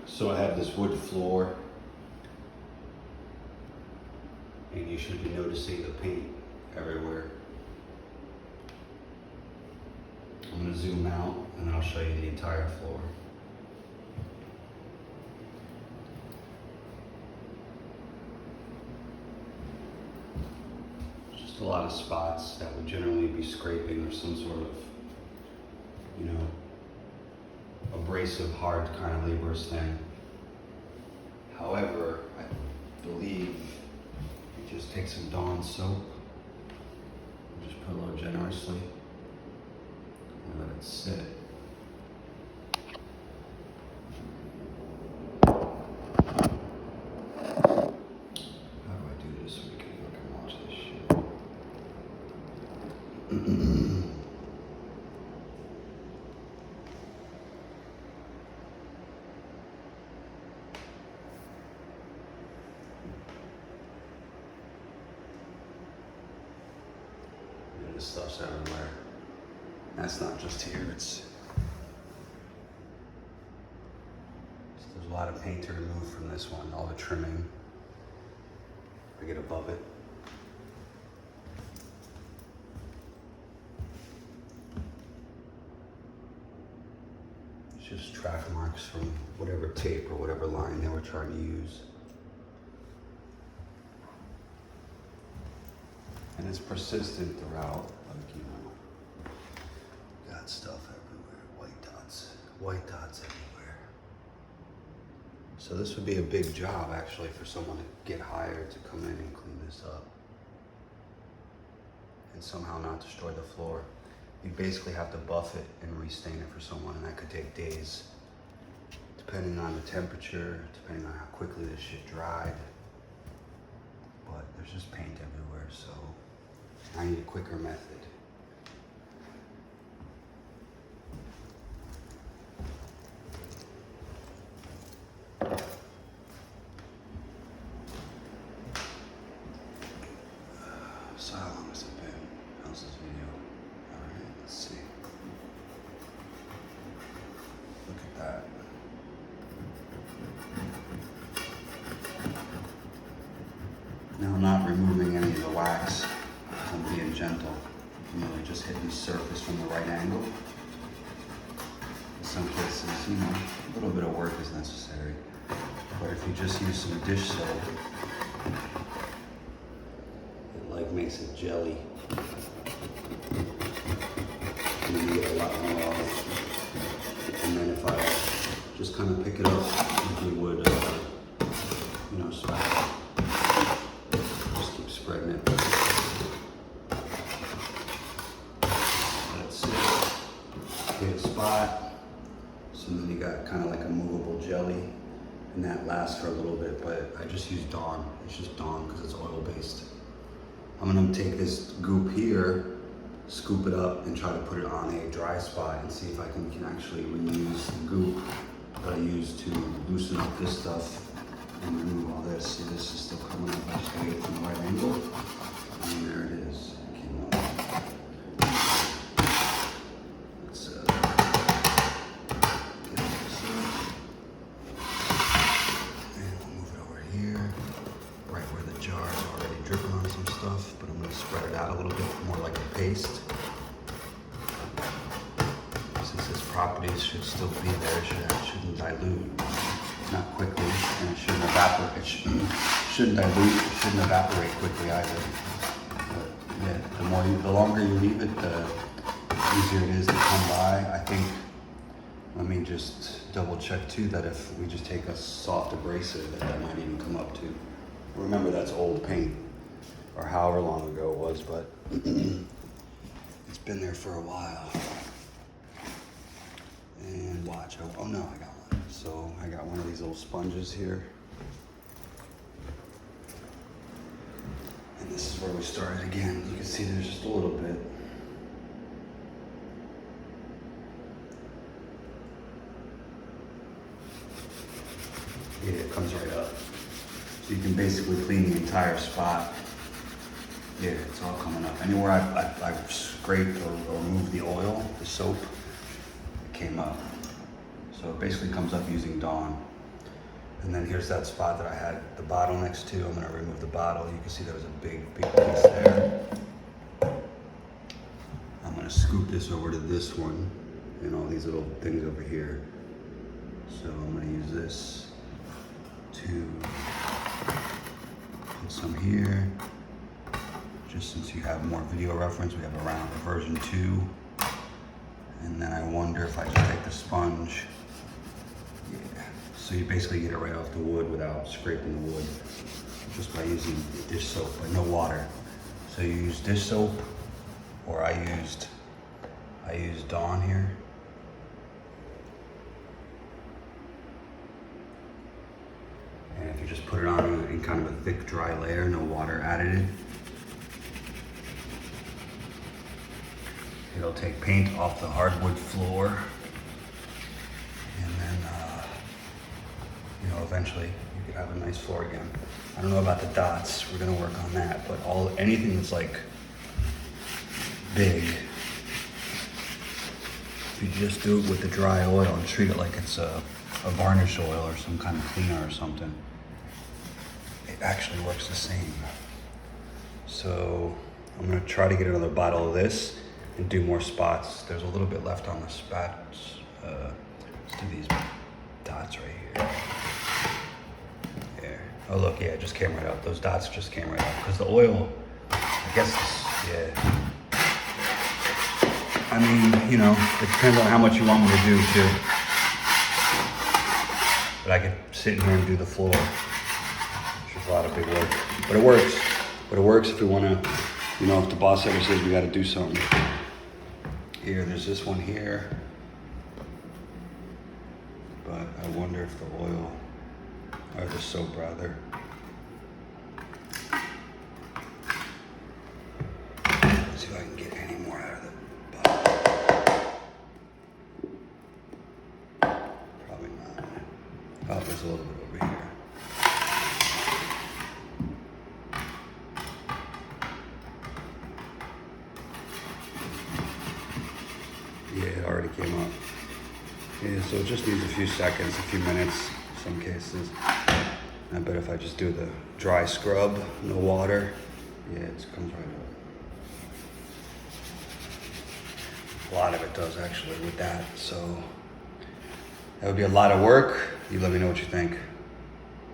So I have this wood floor, and you should be noticing the paint everywhere. I'm going to zoom out and I'll show you the entire floor. Just a lot of spots that would generally be scraping or some sort of, you know, abrasive, hard kind of laborious thing. However, I believe you just take some Dawn soap, just put a little generously, and let it sit. How do I do this so we can look and watch this shit? This stuff's everywhere. That's not just here, there's a lot of paint to remove from this one, all the trimming. I get above it. It's just track marks from whatever tape or whatever line they were trying to use. And it's persistent throughout, like, you know, got stuff everywhere, white dots everywhere. So this would be a big job actually for someone to get hired to come in and clean this up and somehow not destroy the floor. You basically have to buff it and restain it for someone, and that could take days, depending on the temperature, depending on how quickly this shit dried. But there's just paint everywhere, so I need a quicker method. So how long has it been? How's this video? Alright, let's see. Look at that. Now I'm not removing any of the wax. I'm being gentle. I'm really just hitting the surface from the right angle. In some cases, you know, a little bit of work is necessary. But if you just use some dish soap, it like makes it jelly. And then you get a lot more of it. And then if I just kind of pick it up like you would, you know, spatula. Just keep spreading it. Hit a spot, so then you got kind of like a movable jelly, and that lasts for a little bit, but I just use Dawn. It's just Dawn because it's oil based. I'm gonna take this goop here, scoop it up, and try to put it on a dry spot and see if I can actually reuse the goop that I use to loosen up this stuff and remove all this. See, this is still coming up. I just gotta get it from the right angle, and there it is. It came up. But I'm going to spread it out a little bit more like a paste. Since its properties should still be there, it shouldn't dilute, not quickly, and it shouldn't evaporate. It shouldn't dilute, it shouldn't evaporate quickly either. But yeah, the longer you leave it, the easier it is to come by. I think, let me just double check too, that if we just take a soft abrasive, that might even come up too. Remember, that's old paint, or however long ago it was, but it's been there for a while. And watch, oh no, I got one. So I got one of these little sponges here. And this is where we started again. You can see there's just a little bit. Yeah, it comes right up. So you can basically clean the entire spot. Yeah, it's all coming up. Anywhere I've scraped or removed the oil, the soap, it came up. So it basically comes up using Dawn. And then here's that spot that I had the bottle next to. I'm gonna remove the bottle. You can see there was a big piece there. I'm gonna scoop this over to this one and all these little things over here. So I'm gonna use this to put some here. Just since you have more video reference, we have around a version 2. And then I wonder if I just take the sponge. Yeah. So you basically get it right off the wood without scraping the wood, just by using dish soap, but no water. So you use dish soap, or I used Dawn here. And if you just put it on in kind of a thick, dry layer, no water added, it'll take paint off the hardwood floor, and then, eventually you could have a nice floor again. I don't know about the dots, we're gonna work on that, but anything that's like big, if you just do it with the dry oil and treat it like it's a varnish oil or some kind of cleaner or something, it actually works the same. So I'm gonna try to get another bottle of this and do more spots. There's a little bit left on the spots. Let's do these dots right here. There. Oh look, yeah, it just came right up. Those dots just came right up. Because the oil, I guess, yeah. I mean, it depends on how much you want me to do too. But I could sit in here and do the floor, which is a lot of big work. But it works. But it works if we wanna, if the boss ever says we gotta do something. Here, there's this one here. But I wonder if the oil, or the soap rather. Let's see if I can get any more out of the bottle. Probably not. Oh, there's a little bit over here. Yeah, it already came up. Yeah, so it just needs a few seconds, a few minutes, in some cases. I bet if I just do the dry scrub, no water, yeah, it comes right up. A lot of it does actually with that, so that would be a lot of work. You let me know what you think.